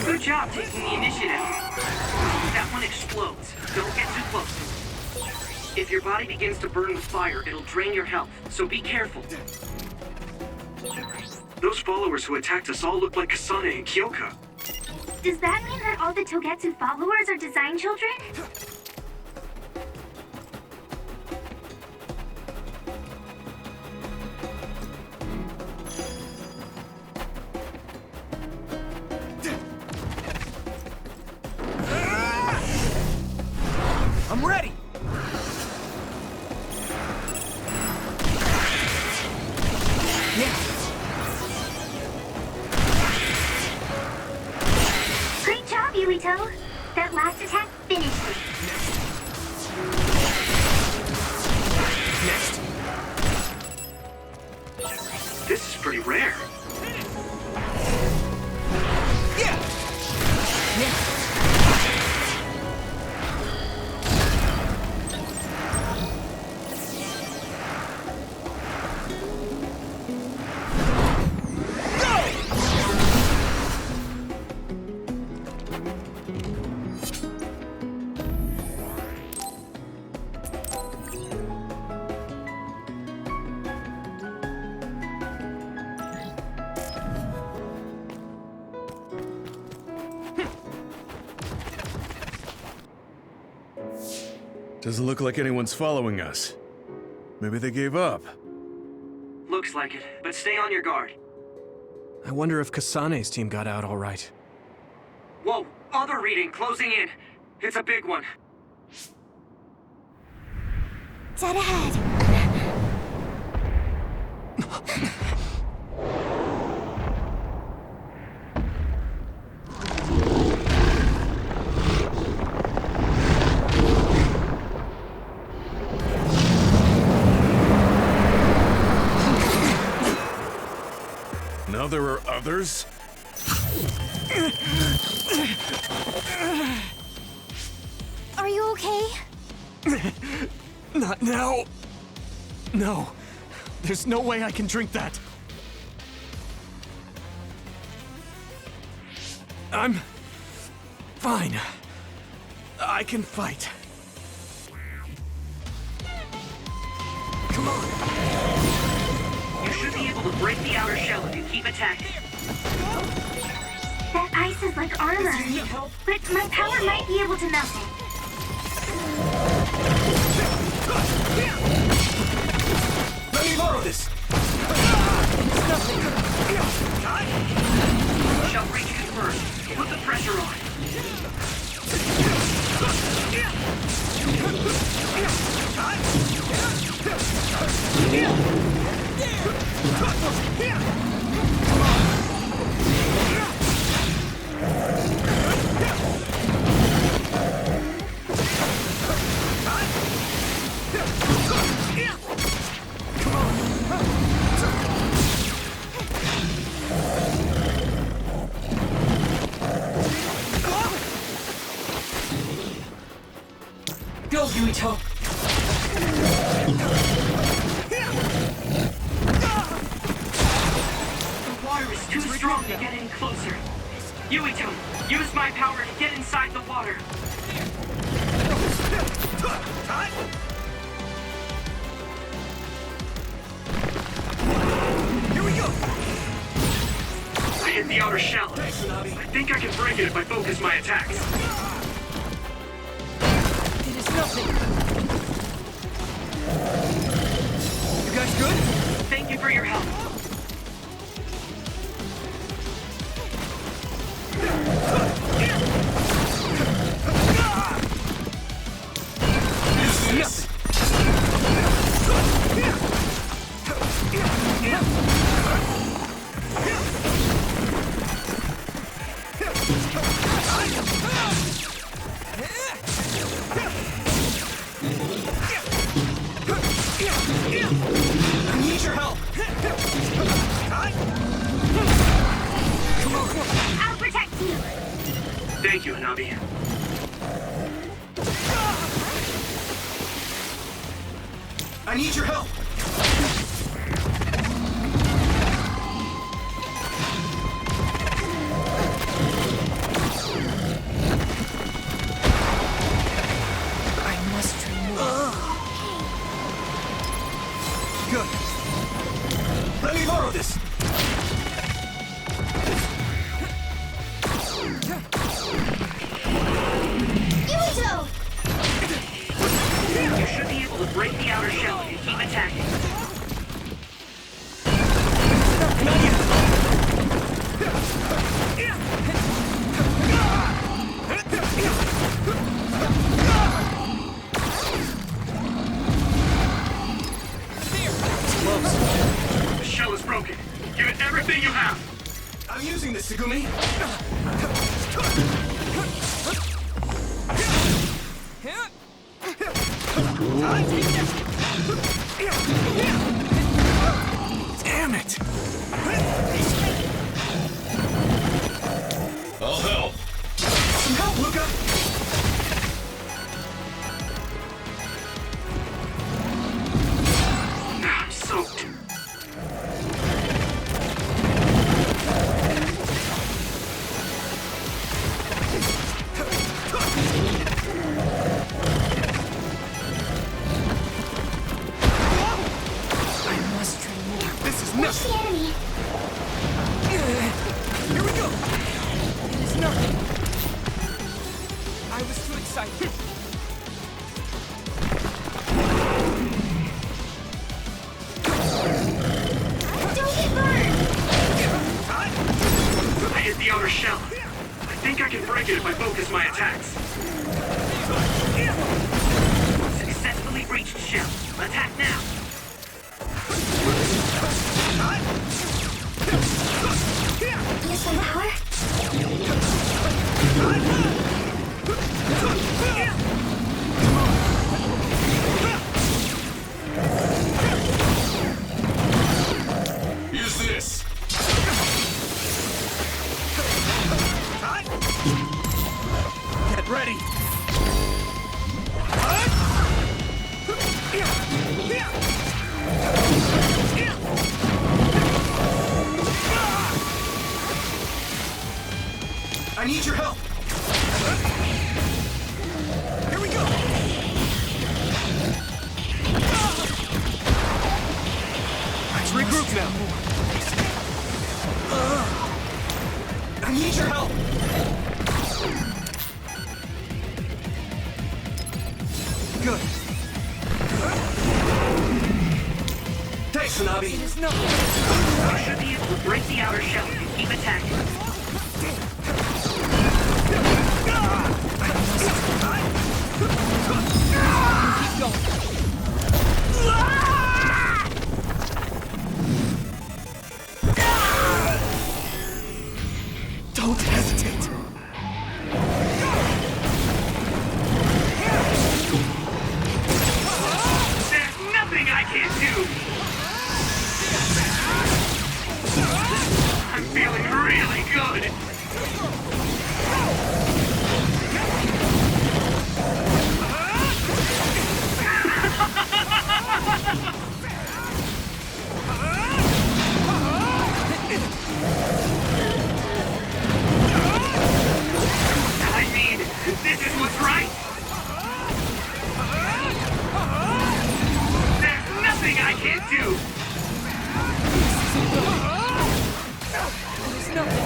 Good job taking the initiative. That one explodes. Don't get too close. If your body begins to burn with fire, it'll drain your health, so be careful. Those followers who attacked us all look like Kasane and Kyoka. Does that mean that all the Togetsu followers are design children? I'm ready! Great job, Yuito! That last attack finished it. Next. This is pretty rare. Yeah! Yeah! Doesn't look like anyone's following us. Maybe they gave up. Looks like it, but stay on your guard. I wonder if Kasane's team got out all right. Whoa, other reading closing in. It's a big one. Dead ahead. Now there are others? Are you okay? Not now. No. There's no way I can drink that. I'm fine. I can fight. Come on. You should be able to break the outer shell if you keep attacking. That ice is like armor. But my power might be able to melt it. Let me borrow this. Shall reach you first. Put the pressure on. Go, Yuito. The water is too strong to get any closer. Yuito, use my power to get inside the water. Here we go. I hit the outer shell. I think I can break it if I focus my attacks. It is nothing. You guys good? Thank you for your help. This is nothing. you. Thank you, Hanabi. I need your help! I must train more. Good. Let me borrow this! Yuito! You should be able to break the outer shell if you keep attacking. Not yet! The shell is broken. Give it everything you have. I'm using this, Segumi! Damn it! I'll help. Some help, Luca! I'm soaked. I must train more. This is Where's the nothing! enemy? Here we go! It is nothing! I was too excited. Don't get burned! I hit the outer shell. I think I can break it if I focus my attacks. Successfully breached shell. Attack now. Use some power? Use this. Get ready! I need your help! Here we go! Let's regroup now! I need your help! Good. Thanks, Hanabi! It is nothing! You should be able to break the outer shell if you keep attacking. Keep going! Don't hesitate! There's nothing I can't do! I'm feeling really good! I mean, this is what's right! There's nothing I can't do! It is nothing!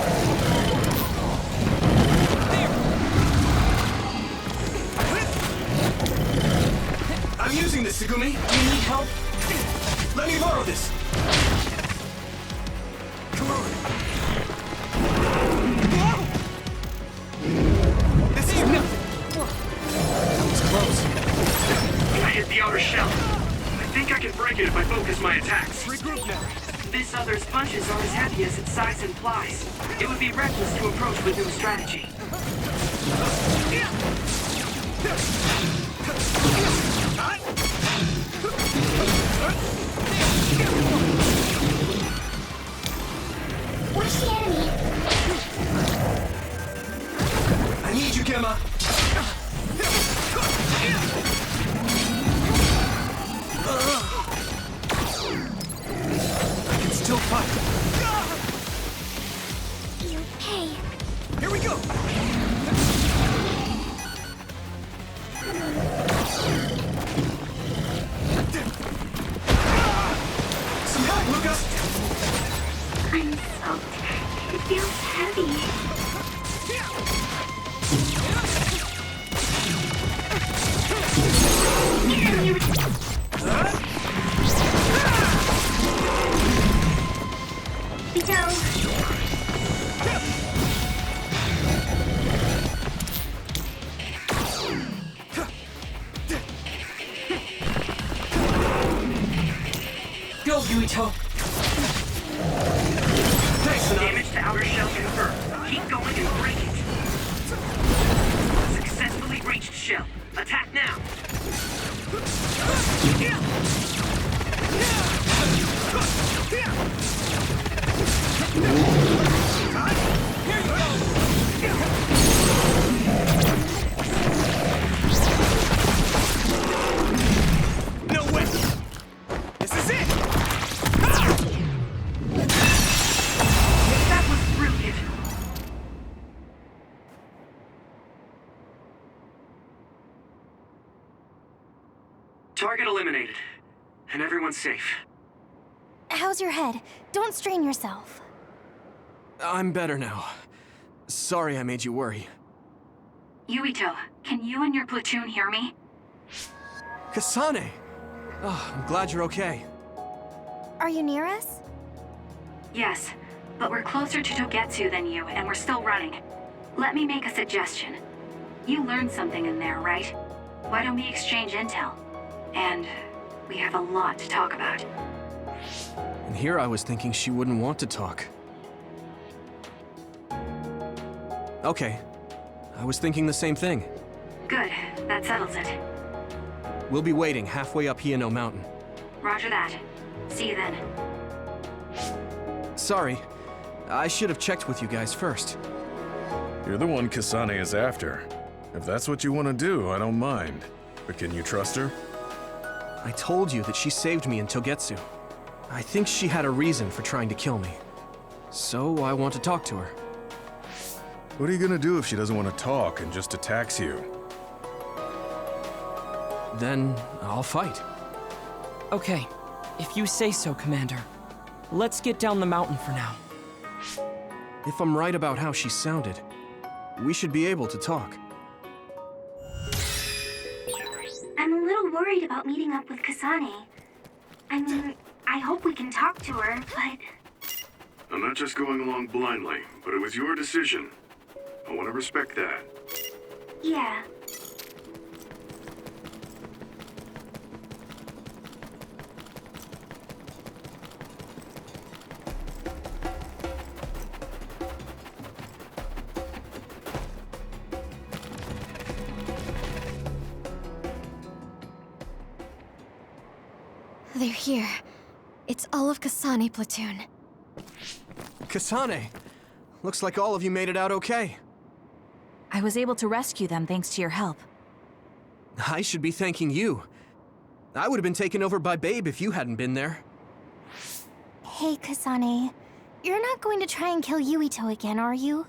I'm using this, Segumi! Do you need help? Let me borrow this! Come on! This is nothing! That was close. I hit the outer shell. I think I can break it if I focus my attacks. Regroup now! This other's punches aren't as heavy as its size implies. It would be reckless to approach with new strategy. Where's the enemy? I need you, Gemma! I can still fight. You okay? Here we go! Some help, Lucas! I'm soaked. It feels heavy. Vito! Go, Yuito! Damage to outer shell confirmed. Keep going and break it. Successfully breached shell. Attack now. No way! This is it! That was brilliant. Target eliminated. And everyone's safe. How's your head? Don't strain yourself. I'm better now. Sorry I made you worry. Yuito, can you and your platoon hear me? Kasane! Oh, I'm glad you're okay. Are you near us? Yes, but we're closer to Togetsu than you, and we're still running. Let me make a suggestion. You learned something in there, right? Why don't we exchange intel? And we have a lot to talk about. And here I was thinking she wouldn't want to talk. Okay. I was thinking the same thing. Good, that settles it. We'll be waiting halfway up Hiano Mountain. Roger that. See you then. Sorry. I should have checked with you guys first. You're the one Kasane is after. If that's what you want to do, I don't mind. But can you trust her? I told you that she saved me in Togetsu. I think she had a reason for trying to kill me. So I want to talk to her. What are you gonna do if she doesn't want to talk and just attacks you? Then I'll fight. Okay, if you say so, Commander. Let's get down the mountain for now. If I'm right about how she sounded, we should be able to talk. I'm a little worried about meeting up with Kasane. I mean, I hope we can talk to her, but... I'm not just going along blindly, but it was your decision. I want to respect that. yeah. They're here. It's all of Kasane platoon. Kasane! Looks like all of you made it out okay. I was able to rescue them thanks to your help. I should be thanking you. I would have been taken over by Babe if you hadn't been there. Hey, Kasane. You're not going to try and kill Yuito again, are you?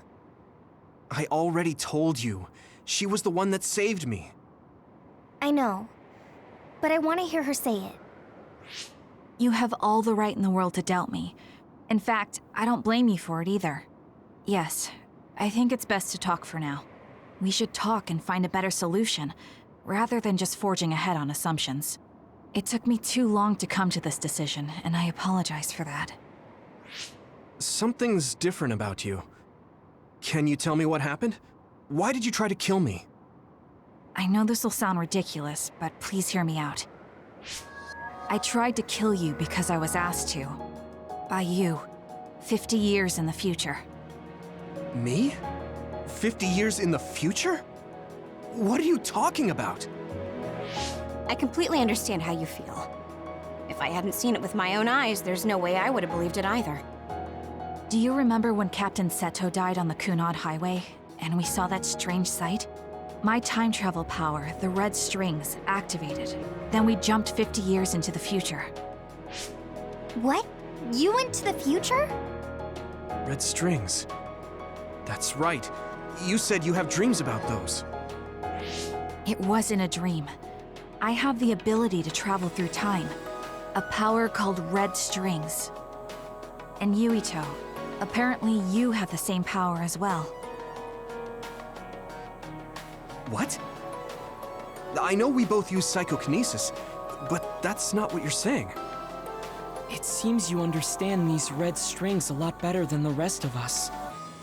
I already told you. She was the one that saved me. I know. But I want to hear her say it. You have all the right in the world to doubt me. In fact, I don't blame you for it either. Yes, I think it's best to talk for now. We should talk and find a better solution, rather than just forging ahead on assumptions. It took me too long to come to this decision, and I apologize for that. Something's different about you. Can you tell me what happened? Why did you try to kill me? I know this will sound ridiculous, but please hear me out. I tried to kill you because I was asked to. By you. 50 years in the future. Me? 50 years in the future? What are you talking about? I completely understand how you feel. If I hadn't seen it with my own eyes, there's no way I would have believed it either. Do you remember when Captain Seto died on the Kunad Highway, and we saw that strange sight, my time travel power, the red strings, activated. Then we jumped 50 years into the future. What? You went to the future? Red strings. That's right. You said you have dreams about those. It wasn't a dream. I have the ability to travel through time. A power called red strings. And Yuito, apparently you have the same power as well. What? I know we both use psychokinesis, but that's not what you're saying. It seems you understand these red strings a lot better than the rest of us.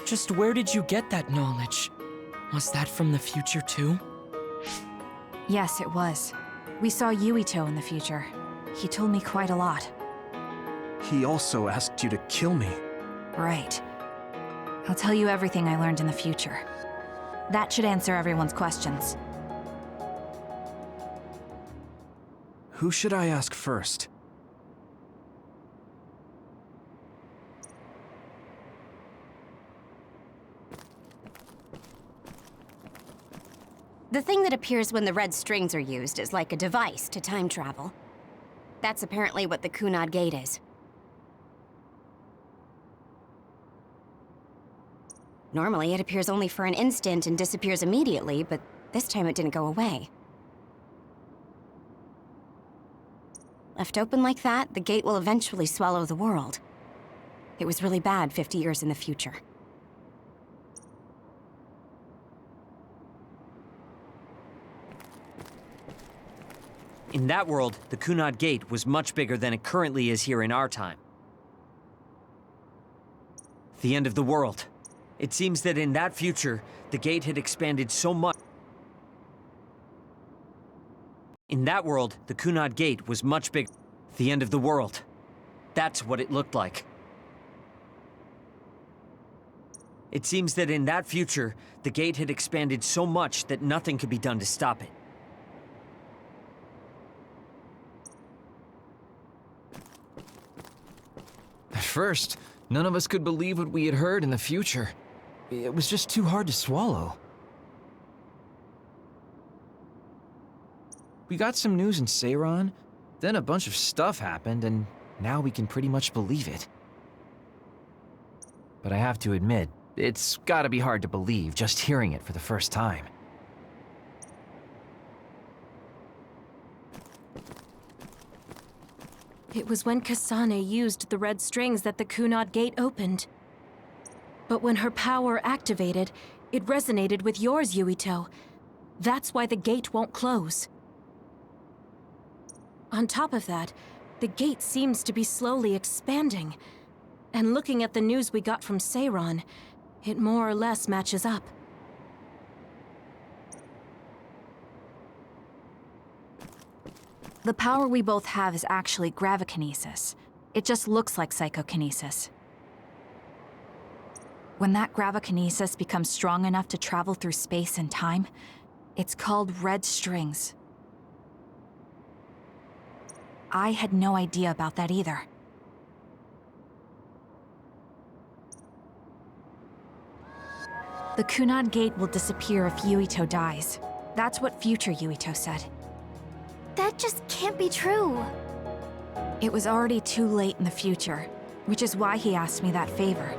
Just where did you get that knowledge? Was that from the future too? Yes, it was. We saw Yuito in the future. He told me quite a lot. He also asked you to kill me. Right. I'll tell you everything I learned in the future. That should answer everyone's questions. Who should I ask first? The thing that appears when the red strings are used is like a device to time travel. That's apparently what the Kunad Gate is. Normally, it appears only for an instant and disappears immediately, but this time it didn't go away. Left open like that, the gate will eventually swallow the world. It was really bad 50 years in the future. In that world, the Kunad Gate was much bigger than it currently is here in our time. The end of the world. It seems that in that future, the gate had expanded so much. In that world, the Kunad Gate was much bigger. The end of the world. That's what it looked like. It seems that in that future, the gate had expanded so much that nothing could be done to stop it. At first, none of us could believe what we had heard in the future. It was just too hard to swallow. We got some news in Seiran, then a bunch of stuff happened, and now we can pretty much believe it. But I have to admit, it's gotta be hard to believe just hearing it for the first time. It was when Kasane used the red strings that the Kunad Gate opened. But when her power activated, it resonated with yours, Yuito. That's why the gate won't close. On top of that, the gate seems to be slowly expanding. And looking at the news we got from Seiran, it more or less matches up. The power we both have is actually gravikinesis. It just looks like psychokinesis. When that gravikinesis becomes strong enough to travel through space and time, it's called red strings. I had no idea about that either. The Kunad Gate will disappear if Yuito dies. That's what future Yuito said. That just can't be true. It was already too late in the future, which is why he asked me that favor.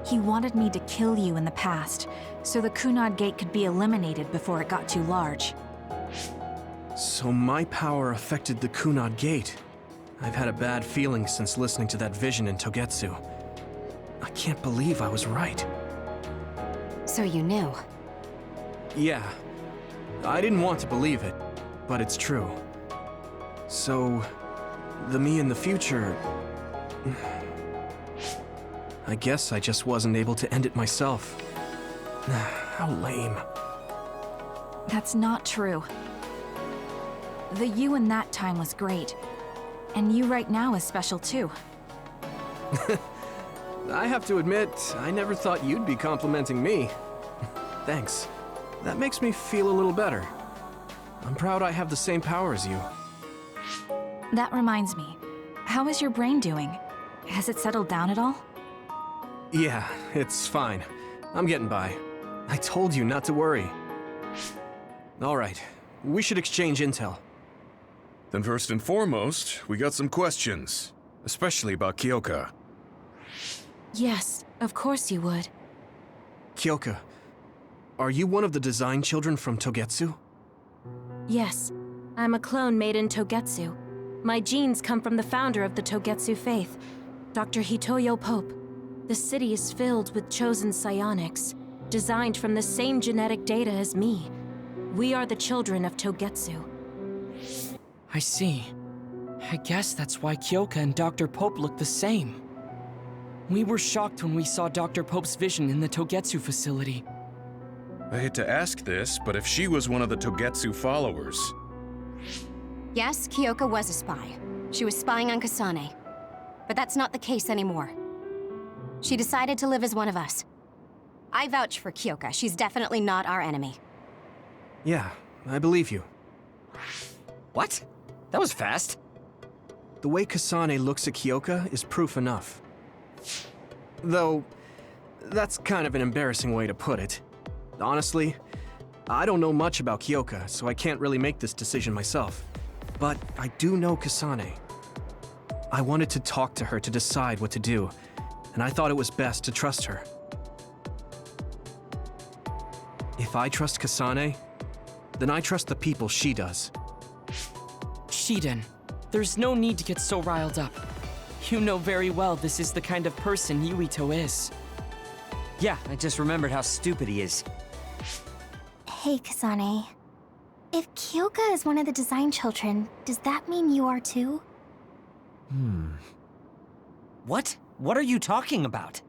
He wanted me to kill you in the past, so the Kunad Gate could be eliminated before it got too large. So my power affected the Kunad Gate. I've had a bad feeling since listening to that vision in Togetsu. I can't believe I was right. So you knew. Yeah. I didn't want to believe it, but it's true. So, the me in the future... I guess I just wasn't able to end it myself. How lame. That's not true. The you in that time was great. And you right now is special too. I have to admit, I never thought you'd be complimenting me. Thanks. That makes me feel a little better. I'm proud I have the same power as you. That reminds me. How is your brain doing? Has it settled down at all? Yeah, it's fine. I'm getting by. I told you not to worry. Alright, we should exchange intel. Then first and foremost, we got some questions. Especially about Kyoka. Yes, of course you would. Kyoka, are you one of the design children from Togetsu? Yes, I'm a clone made in Togetsu. My genes come from the founder of the Togetsu faith, Dr. Hitoyo Pope. The city is filled with chosen psionics, designed from the same genetic data as me. We are the children of Togetsu. I see. I guess that's why Kyoka and Dr. Pope look the same. We were shocked when we saw Dr. Pope's vision in the Togetsu facility. I hate to ask this, but if she was one of the Togetsu followers... Yes, Kyoka was a spy. She was spying on Kasane. But that's not the case anymore. She decided to live as one of us. I vouch for Kyoka. She's definitely not our enemy. Yeah, I believe you. What? That was fast. The way Kasane looks at Kyoka is proof enough. Though, that's kind of an embarrassing way to put it. Honestly, I don't know much about Kyoka, so I can't really make this decision myself. But I do know Kasane. I wanted to talk to her to decide what to do, and I thought it was best to trust her. If I trust Kasane, then I trust the people she does. Shiden, there's no need to get so riled up. You know very well this is the kind of person Yuito is. Yeah, I just remembered how stupid he is. Hey, Kasane. If Kyoka is one of the design children, does that mean you are too? What? What are you talking about?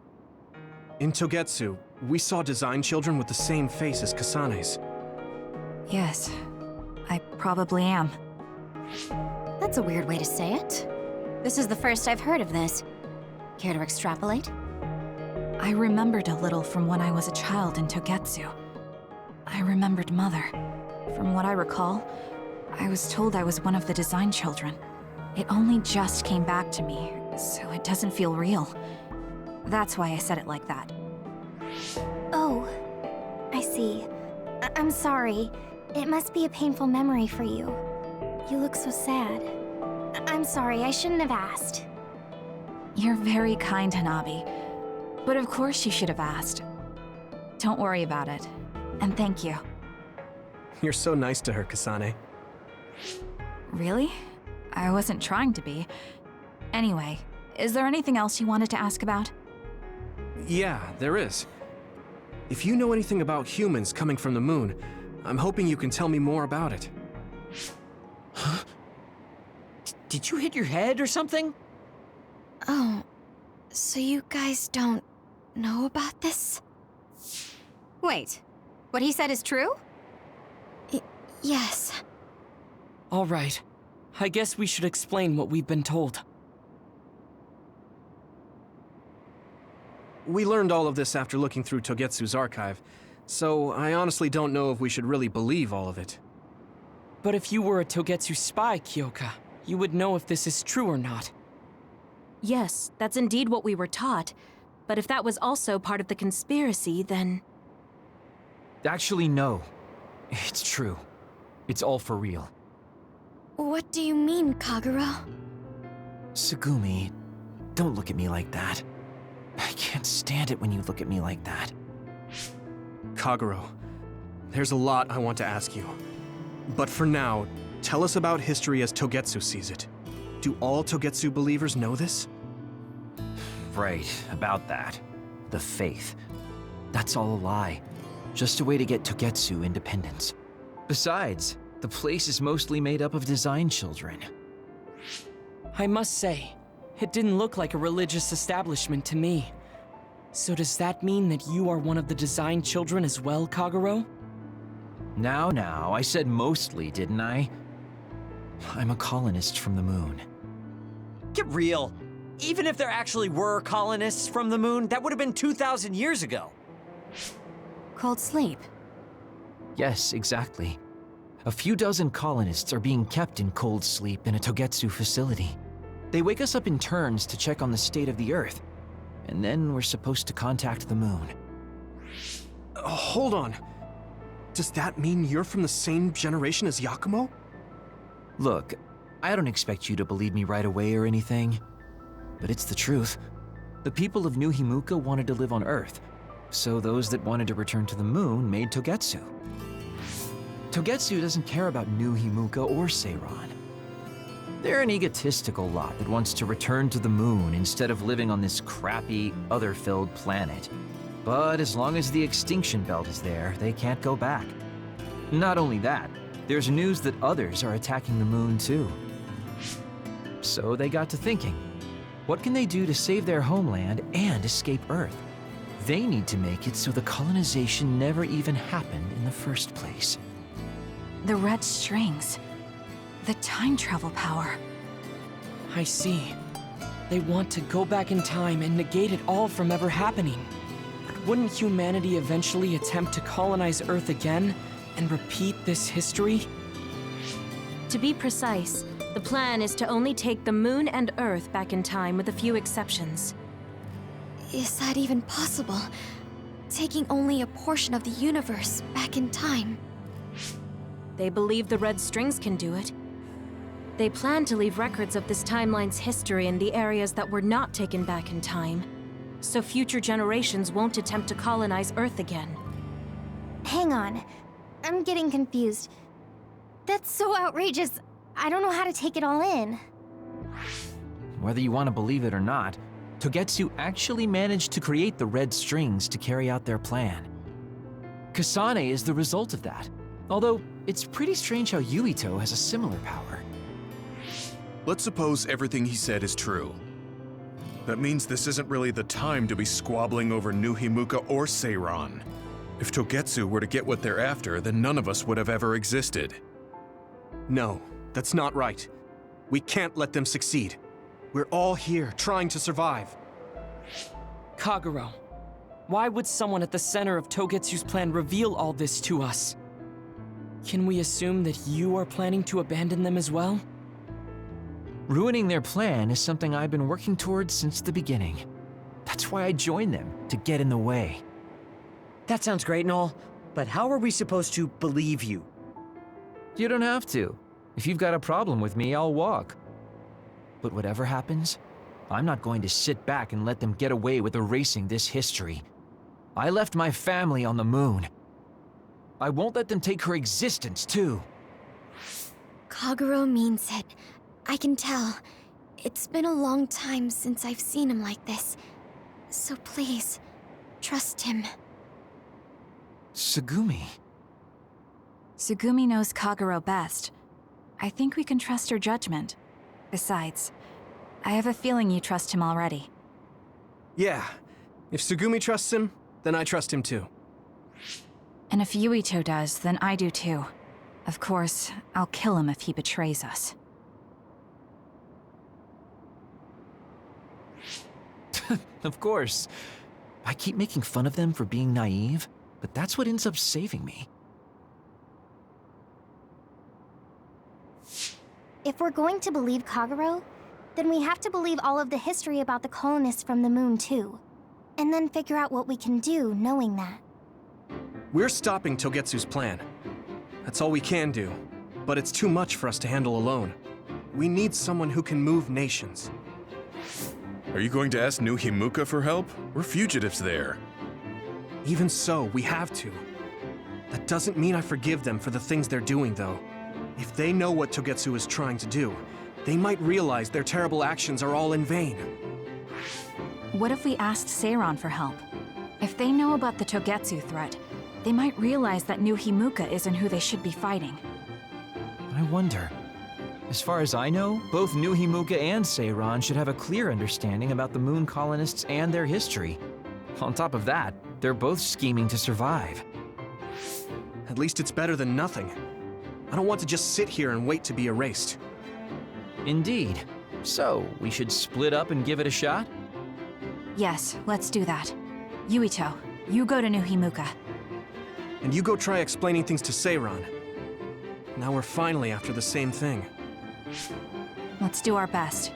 In Togetsu, we saw design children with the same face as Kasane's. Yes, I probably am. That's a weird way to say it. This is the first I've heard of this. Care to extrapolate? I remembered a little from when I was a child in Togetsu. I remembered Mother. From what I recall, I was told I was one of the design children. It only just came back to me, so it doesn't feel real. That's why I said it like that. Oh, I see. I'm sorry. It must be a painful memory for you. You look so sad. I'm sorry, I shouldn't have asked. You're very kind, Hanabi. But of course you should have asked. Don't worry about it. And thank you. You're so nice to her, Kasane. Really? I wasn't trying to be. Anyway, is there anything else you wanted to ask about? Yeah, there is. If you know anything about humans coming from the moon, I'm hoping you can tell me more about it. Huh? Did you hit your head or something? Oh, so you guys don't know about this? Wait, what he said is true? Yes. All right. I guess we should explain what we've been told. We learned all of this after looking through Togetsu's archive, so I honestly don't know if we should really believe all of it. But if you were a Togetsu spy, Kyoka, you would know if this is true or not. Yes, that's indeed what we were taught. But if that was also part of the conspiracy, then... Actually, no. It's true. It's all for real. What do you mean, Kagura? Tsugumi, don't look at me like that. I can't stand it when you look at me like that. Kaguro, there's a lot I want to ask you. But for now, tell us about history as Togetsu sees it. Do all Togetsu believers know this? Right, about that. The faith. That's all a lie. Just a way to get Togetsu independence. Besides, the place is mostly made up of design children. I must say, it didn't look like a religious establishment to me. So does that mean that you are one of the design children as well, Kaguro? Now, I said mostly, didn't I? I'm a colonist from the moon. Get real. Even if there actually were colonists from the moon, that would have been 2,000 years ago. Cold sleep. Yes, exactly. A few dozen colonists are being kept in cold sleep in a Togetsu facility. They wake us up in turns to check on the state of the Earth, and then we're supposed to contact the moon. Hold on. Does that mean you're from the same generation as Yakumo? Look, I don't expect you to believe me right away or anything, but it's the truth. The people of New Himuka wanted to live on Earth, so those that wanted to return to the moon made Togetsu. Togetsu doesn't care about New Himuka or Seiran. They're an egotistical lot that wants to return to the moon instead of living on this crappy, other-filled planet. But as long as the extinction belt is there, they can't go back. Not only that, there's news that others are attacking the moon too. So they got to thinking, what can they do to save their homeland and escape Earth? They need to make it so the colonization never even happened in the first place. The red strings. The time travel power. I see. They want to go back in time and negate it all from ever happening. But wouldn't humanity eventually attempt to colonize Earth again and repeat this history? To be precise, the plan is to only take the moon and Earth back in time with a few exceptions. Is that even possible? Taking only a portion of the universe back in time? They believe the red strings can do it. They plan to leave records of this timeline's history in the areas that were not taken back in time, so future generations won't attempt to colonize Earth again. Hang on. I'm getting confused. That's so outrageous. I don't know how to take it all in. Whether you want to believe it or not, Togetsu actually managed to create the red strings to carry out their plan. Kasane is the result of that, although it's pretty strange how Yuito has a similar power. Let's suppose everything he said is true. That means this isn't really the time to be squabbling over New Himuka or Seiran. If Togetsu were to get what they're after, then none of us would have ever existed. No, that's not right. We can't let them succeed. We're all here, trying to survive. Kagero, why would someone at the center of Togetsu's plan reveal all this to us? Can we assume that you are planning to abandon them as well? Ruining their plan is something I've been working towards since the beginning. That's why I joined them, to get in the way. That sounds great and all, but how are we supposed to believe you? You don't have to. If you've got a problem with me, I'll walk. But whatever happens, I'm not going to sit back and let them get away with erasing this history. I left my family on the moon. I won't let them take her existence, too. Kagero means it. I can tell. It's been a long time since I've seen him like this. So please, trust him. Tsugumi. Tsugumi knows Kagero best. I think we can trust her judgment. Besides, I have a feeling you trust him already. Yeah. If Tsugumi trusts him, then I trust him too. And if Yuito does, then I do too. Of course, I'll kill him if he betrays us. Of course. I keep making fun of them for being naive, but that's what ends up saving me. If we're going to believe Kagero, then we have to believe all of the history about the colonists from the moon too. And then figure out what we can do knowing that. We're stopping Togetsu's plan. That's all we can do. But it's too much for us to handle alone. We need someone who can move nations. Are you going to ask New Himuka for help? We're fugitives there. Even so, we have to. That doesn't mean I forgive them for the things they're doing, though. If they know what Togetsu is trying to do, they might realize their terrible actions are all in vain. What if we asked Seiran for help? If they know about the Togetsu threat, they might realize that New Himuka isn't who they should be fighting. I wonder. As far as I know, both New Himuka and Seiran should have a clear understanding about the moon colonists and their history. On top of that, they're both scheming to survive. At least it's better than nothing. I don't want to just sit here and wait to be erased. Indeed. So, we should split up and give it a shot? Yes, let's do that. Yuito, you go to New Himuka. And you go try explaining things to Seiran. Now we're finally after the same thing. Let's do our best.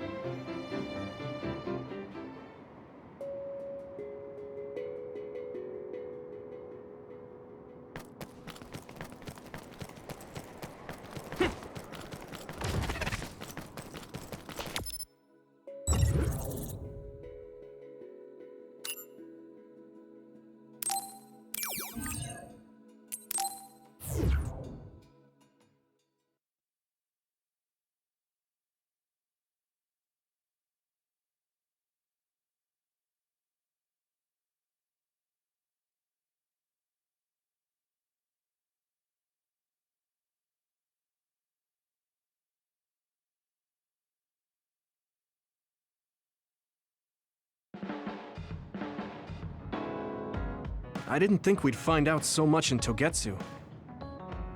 I didn't think we'd find out so much in Togetsu.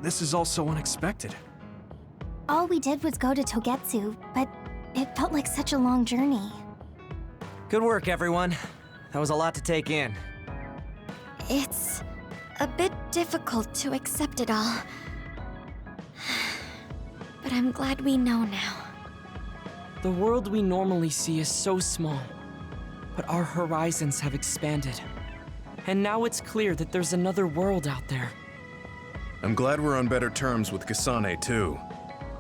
This is all so unexpected. All we did was go to Togetsu, but it felt like such a long journey. Good work, everyone. That was a lot to take in. It's a bit difficult to accept it all. But I'm glad we know now. The world we normally see is so small, but our horizons have expanded. And now it's clear that there's another world out there. I'm glad we're on better terms with Kasane, too.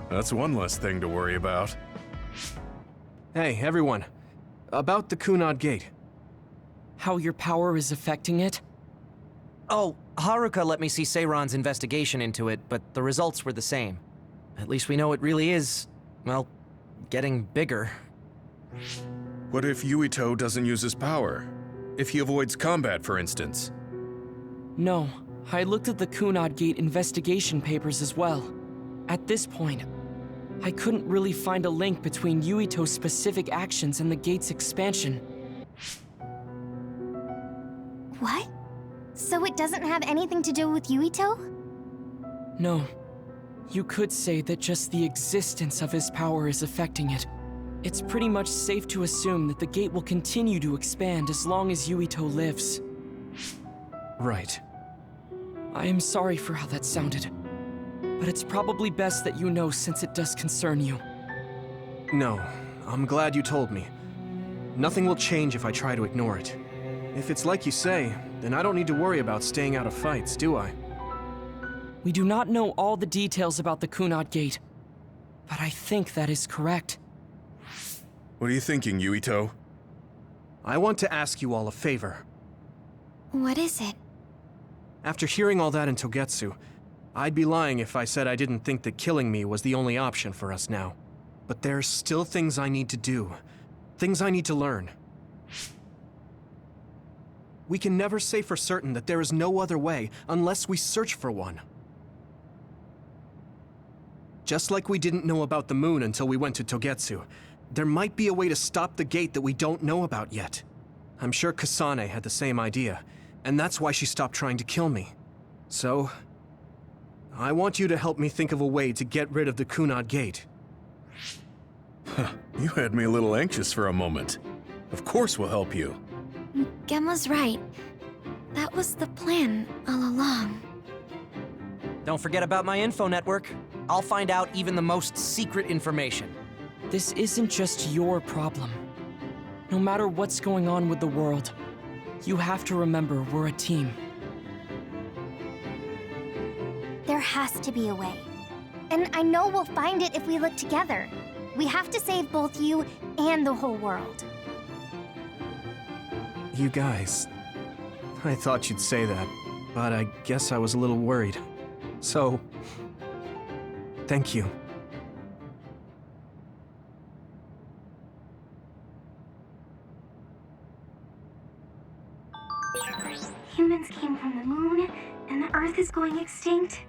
That's one less thing to worry about. Hey, everyone. About the Kunad Gate. How your power is affecting it? Oh, Haruka let me see Seiron's investigation into it, but the results were the same. At least we know it really is, well, getting bigger. What if Yuito doesn't use his power? If he avoids combat, for instance? No, I looked at the Kunad Gate investigation papers as well. At this point, I couldn't really find a link between Yuito's specific actions and the gate's expansion. What? So it doesn't have anything to do with Yuito? No. You could say that just the existence of his power is affecting it. It's pretty much safe to assume that the gate will continue to expand as long as Yuito lives. Right. I am sorry for how that sounded, but it's probably best that you know since it does concern you. No, I'm glad you told me. Nothing will change if I try to ignore it. If it's like you say, then I don't need to worry about staying out of fights, do I? We do not know all the details about the Kunad Gate, but I think that is correct. What are you thinking, Yuito? I want to ask you all a favor. What is it? After hearing all that in Togetsu, I'd be lying if I said I didn't think that killing me was the only option for us now. But there's still things I need to do. Things I need to learn. We can never say for certain that there is no other way unless we search for one. Just like we didn't know about the moon until we went to Togetsu, there might be a way to stop the gate that we don't know about yet. I'm sure Kasane had the same idea, and that's why she stopped trying to kill me. So, I want you to help me think of a way to get rid of the Kunad Gate. You had me a little anxious for a moment. Of course we'll help you. Gemma's right. That was the plan all along. Don't forget about my info network. I'll find out even the most secret information. This isn't just your problem. No matter what's going on with the world, you have to remember we're a team. There has to be a way. And I know we'll find it if we look together. We have to save both you and the whole world. You guys... I thought you'd say that, but I guess I was a little worried. So... thank you. Humans came from the moon, and the Earth is going extinct.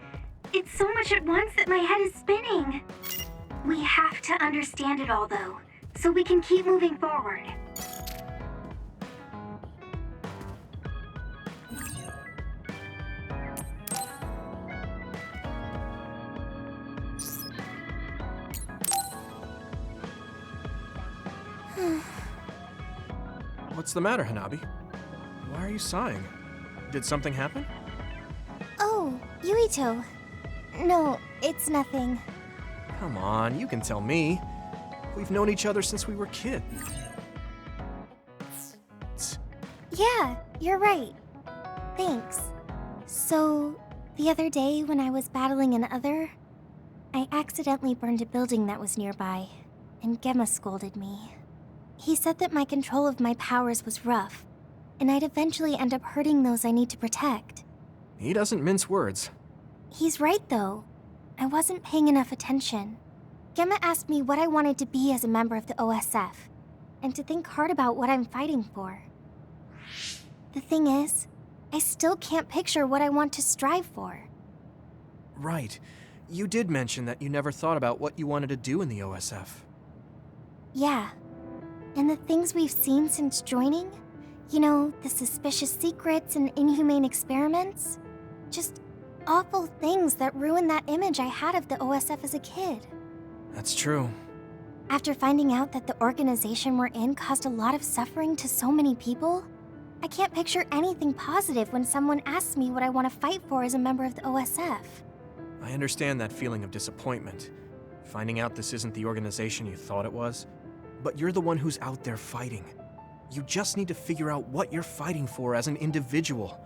It's so much at once that my head is spinning. We have to understand it all, though, so we can keep moving forward. What's the matter, Hanabi? Why are you sighing? Did something happen? Oh, Yuito. No, it's nothing. Come on, you can tell me. We've known each other since we were kids. Yeah, you're right. Thanks. So, the other day when I was battling an other, I accidentally burned a building that was nearby, and Gemma scolded me. He said that my control of my powers was rough, and I'd eventually end up hurting those I need to protect. He doesn't mince words. He's right, though. I wasn't paying enough attention. Gemma asked me what I wanted to be as a member of the OSF, and to think hard about what I'm fighting for. The thing is, I still can't picture what I want to strive for. Right. You did mention that you never thought about what you wanted to do in the OSF. Yeah. And the things we've seen since joining, You know, the suspicious secrets and inhumane experiments? Just awful things that ruined that image I had of the OSF as a kid. That's true. After finding out that the organization we're in caused a lot of suffering to so many people, I can't picture anything positive when someone asks me what I want to fight for as a member of the OSF. I understand that feeling of disappointment. Finding out this isn't the organization you thought it was. But you're the one who's out there fighting. You just need to figure out what you're fighting for as an individual,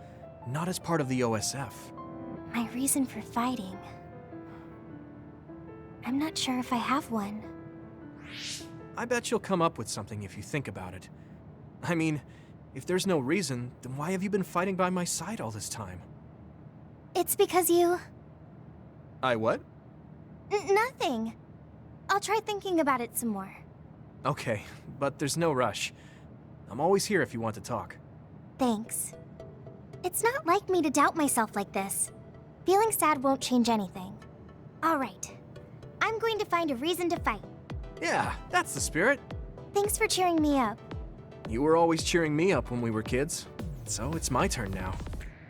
not as part of the OSF. My reason for fighting. I'm not sure if I have one. I bet you'll come up with something if you think about it. I mean, if there's no reason, then why have you been fighting by my side all this time? It's because you... I what? Nothing. I'll try thinking about it some more. Okay, but there's no rush. I'm always here if you want to talk. Thanks. It's not like me to doubt myself like this. Feeling sad won't change anything. All right. I'm going to find a reason to fight. Yeah, that's the spirit. Thanks for cheering me up. You were always cheering me up when we were kids, so it's my turn now.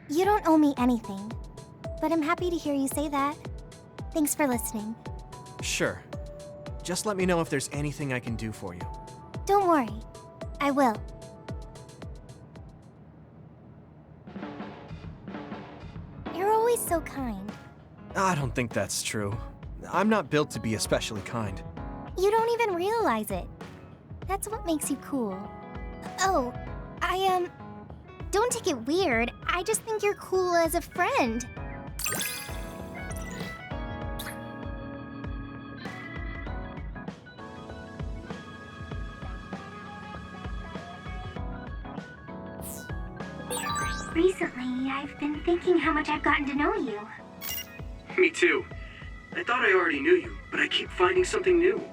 You don't owe me anything, but I'm happy to hear you say that. Thanks for listening. Sure. Just let me know if there's anything I can do for you. Don't worry. I will. You're always so kind. I don't think that's true. I'm not built to be especially kind. You don't even realize it. That's what makes you cool. Oh, don't take it weird. I just think you're cool as a friend. Recently, I've been thinking how much I've gotten to know you. Me too. I thought I already knew you, but I keep finding something new.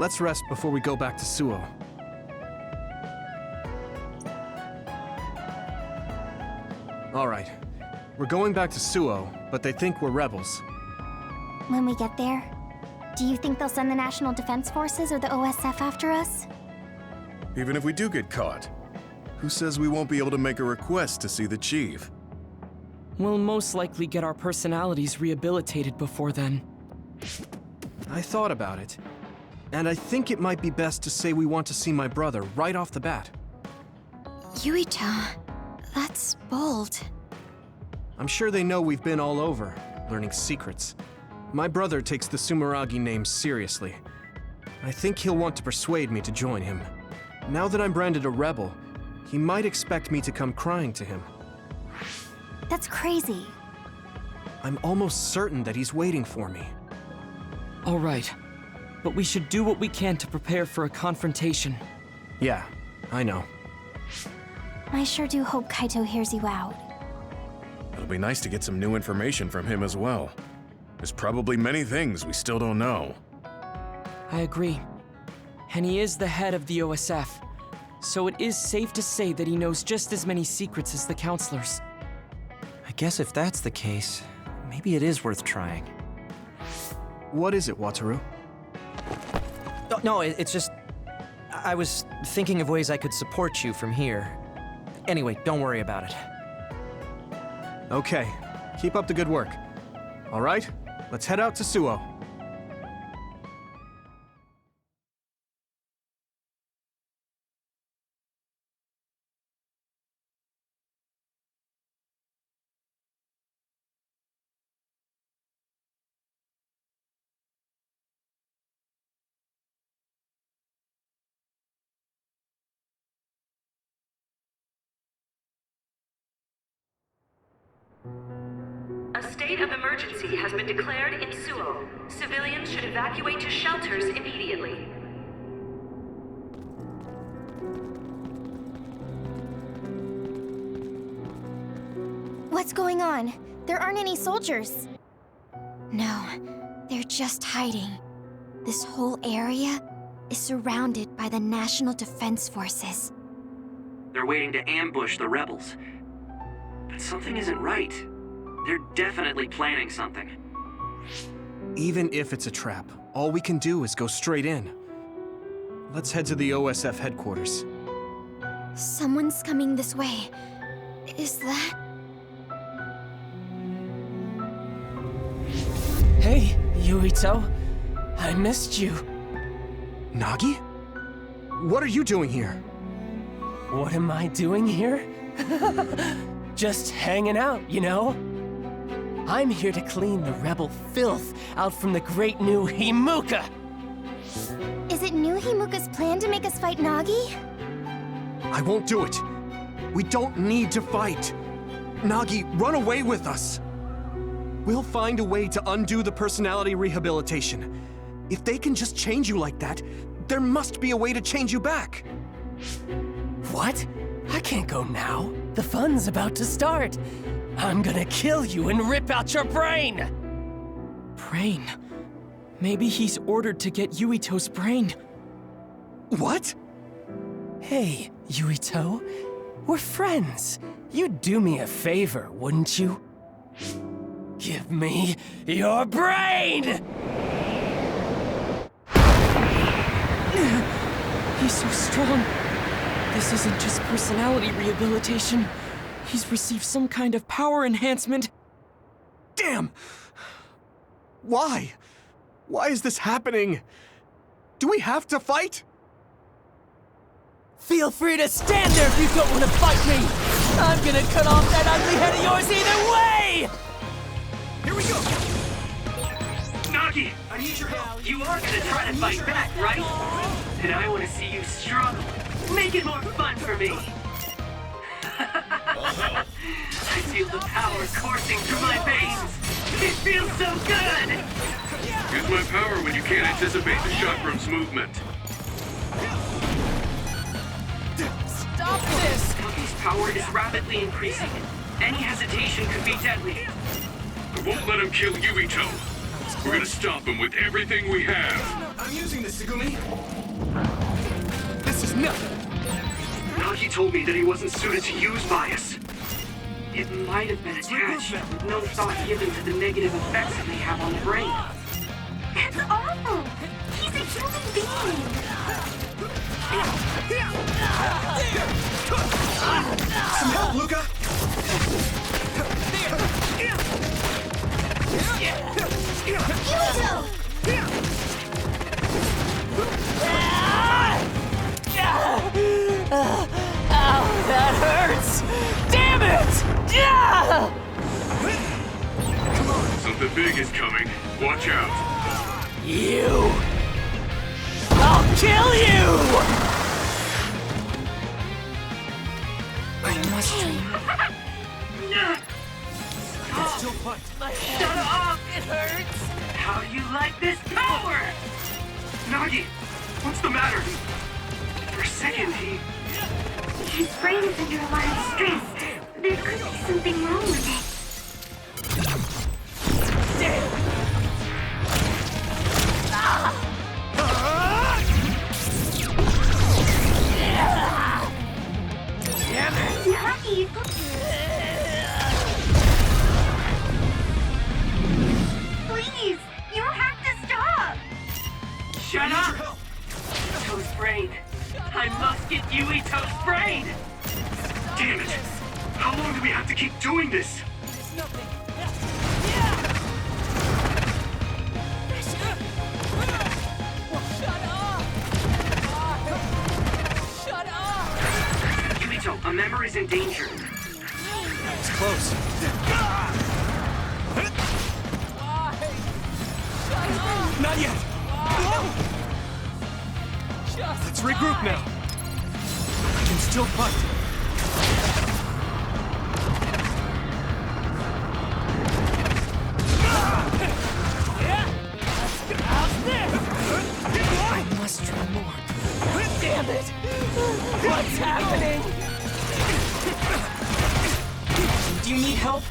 Let's rest before we go back to Suo. Alright. We're going back to Suo, but they think we're rebels. When we get there, do you think they'll send the National Defense Forces or the OSF after us? Even if we do get caught, who says we won't be able to make a request to see the chief? We'll most likely get our personalities rehabilitated before then. I thought about it. And I think it might be best to say we want to see my brother right off the bat. Yuito, that's bold. I'm sure they know we've been all over, learning secrets. My brother takes the Sumeragi name seriously. I think he'll want to persuade me to join him. Now that I'm branded a rebel, he might expect me to come crying to him. That's crazy. I'm almost certain that he's waiting for me. All right. But we should do what we can to prepare for a confrontation. Yeah, I know. I sure do hope Kaito hears you out. It'll be nice to get some new information from him as well. There's probably many things we still don't know. I agree. And he is the head of the OSF, so it is safe to say that he knows just as many secrets as the counselors. I guess if that's the case, maybe it is worth trying. What is it, Wataru? No, it's just... I was thinking of ways I could support you from here. Anyway, don't worry about it. Okay, keep up the good work. All right, let's head out to Suo. A state of emergency has been declared in Suo. Civilians should evacuate to shelters immediately. What's going on? There aren't any soldiers. No, they're just hiding. This whole area is surrounded by the National Defense Forces. They're waiting to ambush the rebels. But something isn't right. They're definitely planning something. Even if it's a trap, all we can do is go straight in. Let's head to the OSF headquarters. Someone's coming this way. Is that... Hey, Yuito. I missed you. Nagi? What are you doing here? What am I doing here? Just hanging out, you know? I'm here to clean the rebel filth out from the great new Himuka! Is it New Himuka's plan to make us fight Nagi? I won't do it. We don't need to fight. Nagi, run away with us. We'll find a way to undo the personality rehabilitation. If they can just change you like that, there must be a way to change you back. What? I can't go now. The fun's about to start. I'm gonna kill you and rip out your brain! Brain? Maybe he's ordered to get Yuito's brain. What? Hey, Yuito. We're friends. You'd do me a favor, wouldn't you? Give me your brain! He's so strong. This isn't just personality rehabilitation. He's received some kind of power enhancement. Damn! Why? Why is this happening? Do we have to fight? Feel free to stand there if you don't want to fight me! I'm gonna cut off that ugly head of yours either way! Here we go! Nagi! I need your help! You are gonna try to fight back, right? And I want to see you struggle. Make it more fun for me! I feel the power coursing through my veins! It feels so good! Use my power when you can't anticipate the chakrams movement. Stop this! Nagi's power is rapidly increasing. Any hesitation could be deadly. I won't let him kill Yuito. We're gonna stop him with everything we have. I'm using this, Segumi. This is nothing. Nagi told me that he wasn't suited to use bias. It might have been attached, with no thought given to the negative effects it may have on the brain. That's awful! He's a human being! Some help, Luca! Yuito! Ow, that hurts! Damn it! Something big is coming. Watch out. You! I'll kill you! I must Still fight. Shut up! It hurts! How do you like this power? Nagi, what's the matter? For a second, His brain is under a lot of stress. There could be something wrong with it. Nagi! Please! You have to stop! Shut up! Yuito's brain. I must get Yuito's brain! Damn it! How long do we have to keep doing this? Yuito, a memory's in danger. It's close. Not yet! Let's regroup now. I can still fight. I must try more. Damn it! What's happening? Do you need help?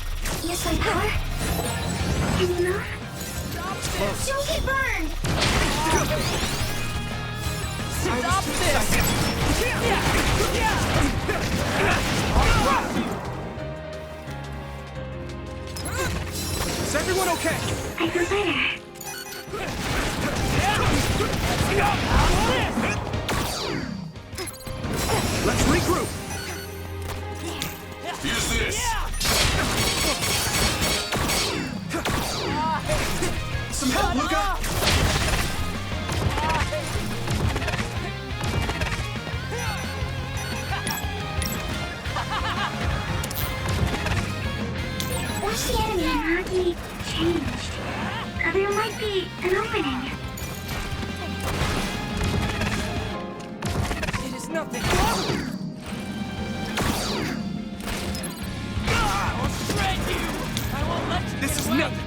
Yes, my power. Is enough? Don't get burned! Stop this! Is everyone okay? I feel better. Let's regroup. Use this. Some help, Luca. Watch the enemy hardly changed. There might be an opening. It is nothing. I'll shred you! I won't let you. This is nothing.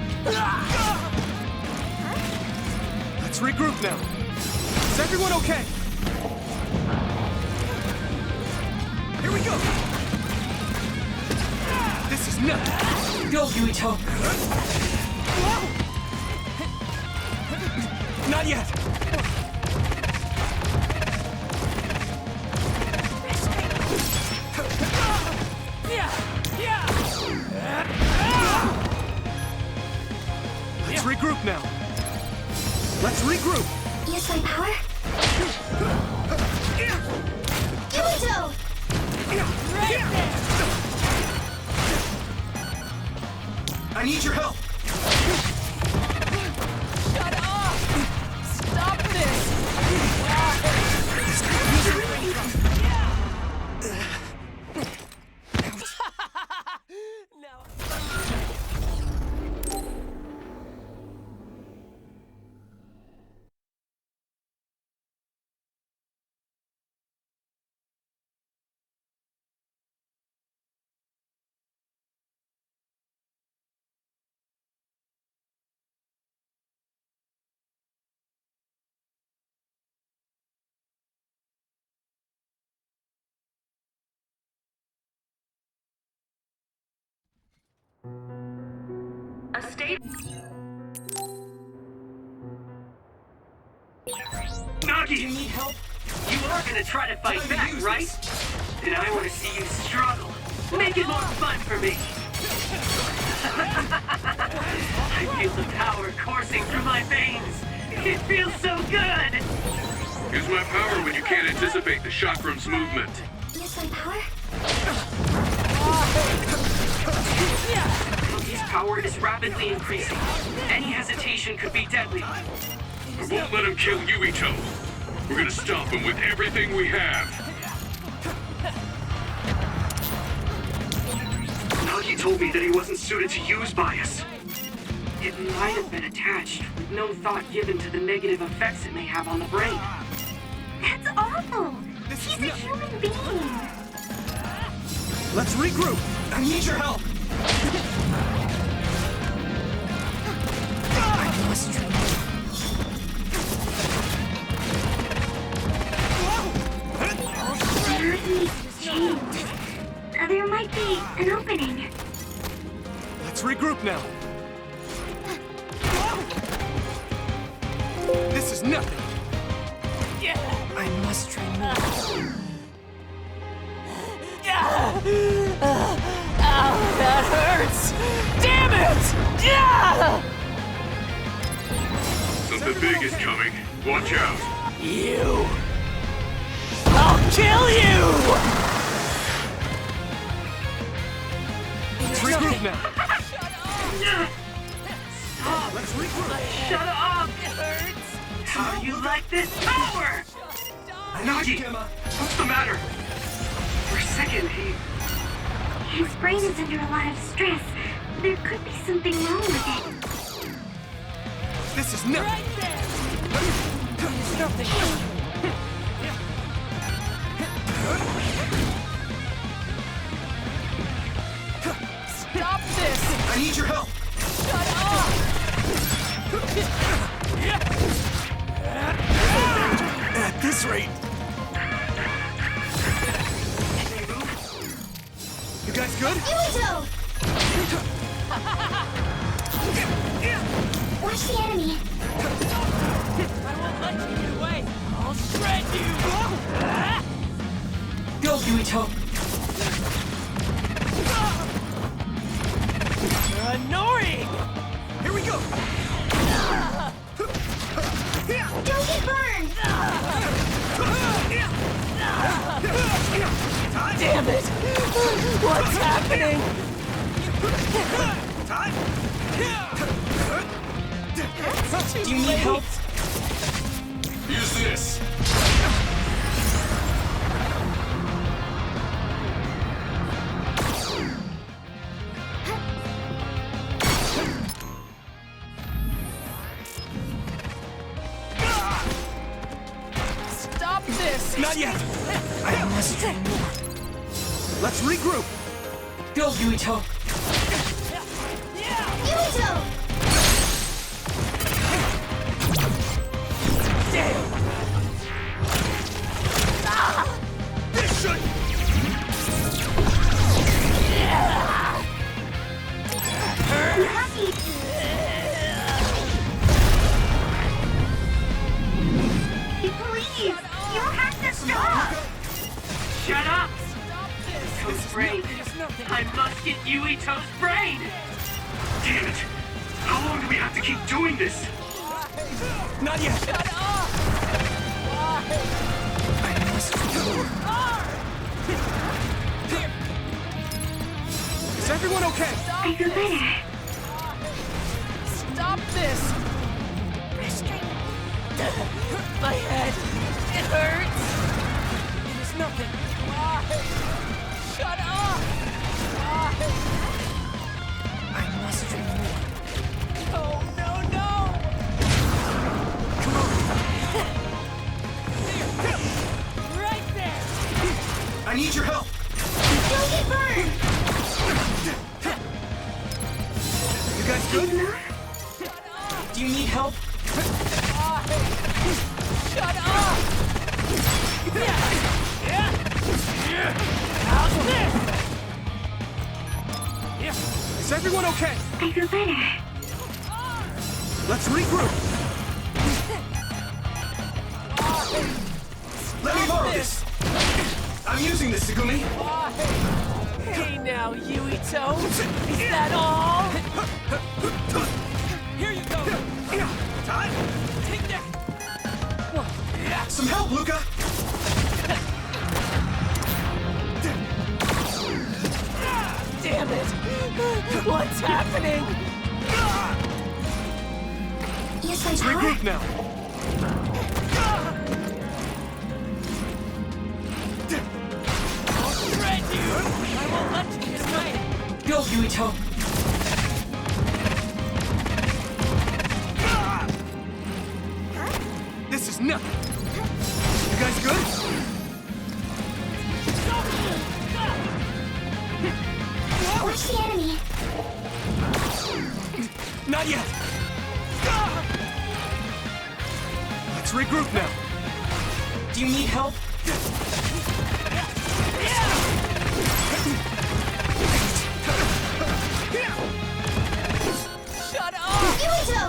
Let's regroup now. Is everyone okay? Here we go. This is nothing. Go, Yuito. Not yet. Let's regroup now. Let's regroup. Use my power. Yuito! I need your help. Shut up! Stop this! A state. Nagi! You need help? You are gonna try to fight back, right? Then I want to see you struggle. Make it more fun for me. I feel the power coursing through my veins. It feels so good. Use my power when you can't anticipate the chakrams movement. Use my power. Loki's power is rapidly increasing. Any hesitation could be deadly. We won't let him kill Yuito. We're gonna stop him with everything we have. Nagi told me that he wasn't suited to use by us. It might have been attached, with no thought given to the negative effects it may have on the brain. That's awful! He's a human being! Let's regroup. I need your help. I must try. The earth needs to change. There might be an opening. Let's regroup now. This is nothing. I must try more. Ow, that hurts! Damn it! Something big is coming. Watch out. You! I'll kill you! Let's regroup now. Stop! Let's regroup. Shut up! It hurts! How do you like this power? Nagi, what's the matter? For a second, His brain is under a lot of stress. There could be something wrong with it. This is nothing. Right there! It's nothing. Stop this! I need your help. Shut up! At this rate. You guys good? Yuito! Yuito! Annoying! Here we go! Don't get burned! Damn it! What's happening? Do you need help? Use this. Stop this! Not yet! I must train more. Let's regroup! Go, Yuito! Yuito! This should... Please! You have to stop! Shut up! Yuito's brain. I must get Yuito's brain! Damn it! How long do we have to keep doing this? Not yet! Shut up! I must train more. Is everyone okay? I feel better. Stop this! My head! It hurts! It is nothing! Shut up! I must train more. No, no, no! Right there! I need your help! Don't get burned! You guys good? Do you need help? Shut up! How's this? Is everyone okay? I feel better. Let's regroup! Let me borrow this! I'm using this, Segumi! Hey now, Yuito! Is that all? Here you go! Time? Take that! Some help, Luca! Damn it! What's happening? Yes, I Let's regroup now! I'll shred you! I won't let you get away! Go, Yuito! This is nothing! You guys good? Watch the enemy. Not yet! Let's regroup now! Do you need help? Shut up! Yuito!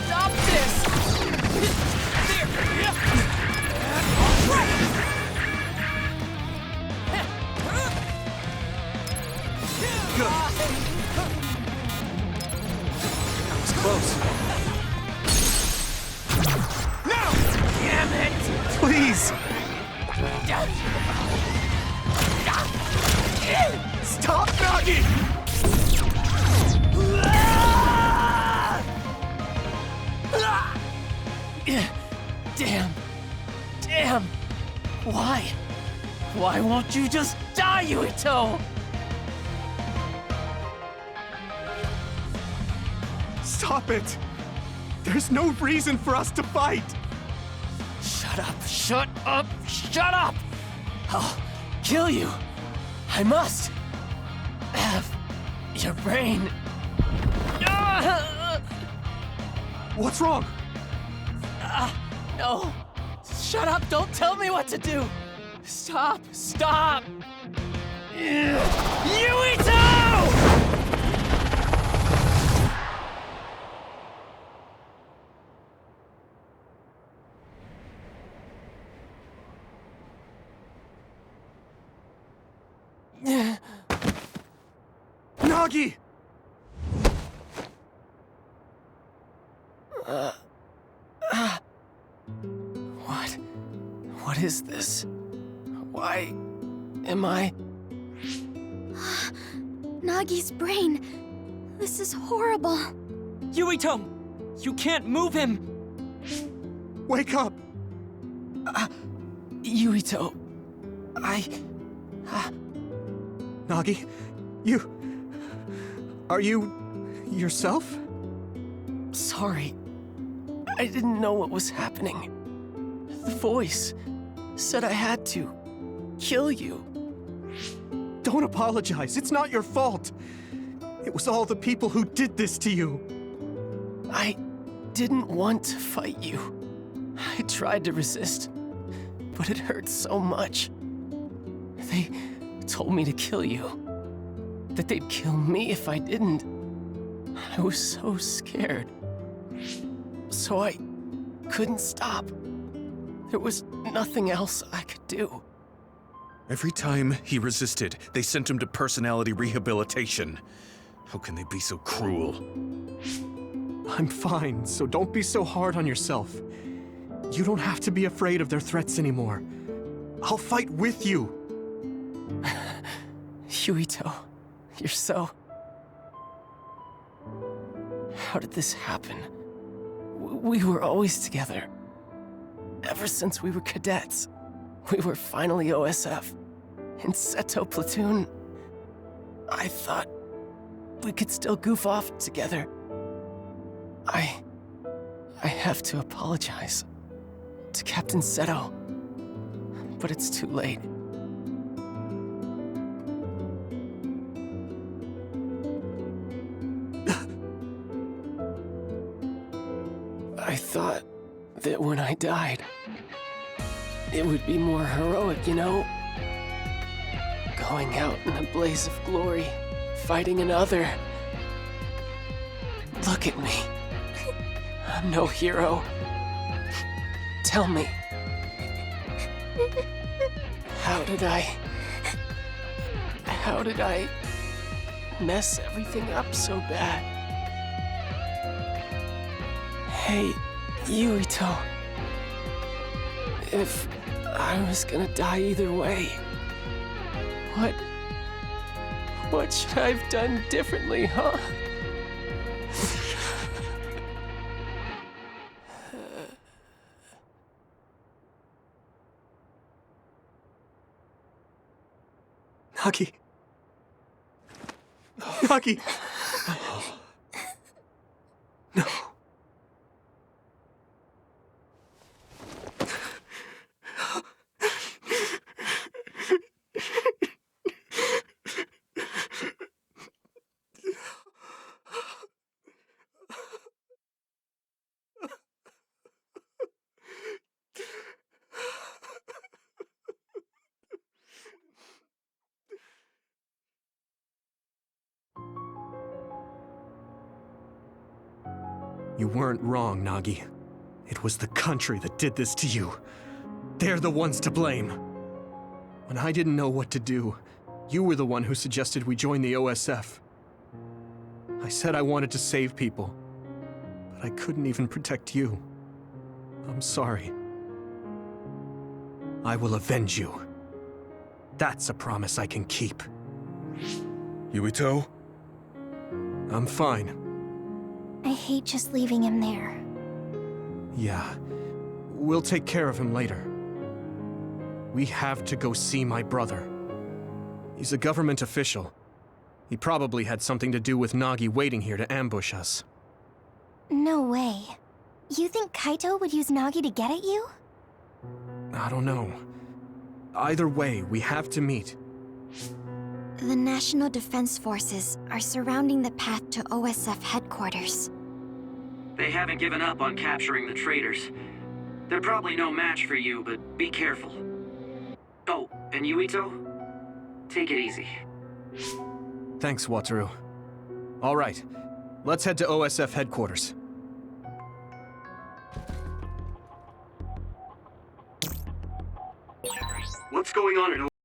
Stop this! Good. That was close. Now! Damn it! Please! Stop knocking! Damn. Damn. Why? Why won't you just die, Yuito? Stop it! There's no reason for us to fight! Shut up, shut up, shut up! I'll kill you. I must have your brain. What's wrong? No. Shut up, don't tell me what to do. Stop, stop. Yuito! Nagi! What is this? Why am I... Nagi's brain. This is horrible. Yuito! You can't move him! Wake up! Yuito... Nagi, you... Are you... yourself? Sorry. I didn't know what was happening. The voice said I had to kill you. Don't apologize. It's not your fault. It was all the people who did this to you. I didn't want to fight you. I tried to resist, but it hurt so much. They told me to kill you. That they'd kill me if I didn't. I was so scared. So I couldn't stop. There was nothing else I could do. Every time he resisted, they sent him to personality rehabilitation. How can they be so cruel? I'm fine, so don't be so hard on yourself. You don't have to be afraid of their threats anymore. I'll fight with you. Yuito, you're so... How did this happen? We were always together. Ever since we were cadets. We were finally OSF. In Seto Platoon. I thought we could still goof off together. I have to apologize to Captain Seto. But it's too late. I thought that when I died, it would be more heroic, you know? Going out in a blaze of glory, fighting another. Look at me. I'm no hero. Tell me. How did I mess everything up so bad? Hey, Yuito. If I was gonna die either way, what should I have done differently, huh? Nagi. Nagi. No. You weren't wrong, Nagi. It was the country that did this to you. They're the ones to blame. When I didn't know what to do, you were the one who suggested we join the OSF. I said I wanted to save people, but I couldn't even protect you. I'm sorry. I will avenge you. That's a promise I can keep. Yuito? I'm fine. I hate just leaving him there. Yeah. We'll take care of him later. We have to go see my brother. He's a government official. He probably had something to do with Nagi waiting here to ambush us. No way. You think Kaito would use Nagi to get at you? I don't know. Either way, we have to meet. The National Defense Forces are surrounding the path to OSF headquarters. They haven't given up on capturing the traitors. They're probably no match for you, but be careful. Oh, and Yuito? Take it easy. Thanks, Wataru. All right, let's head to OSF headquarters. What's going on in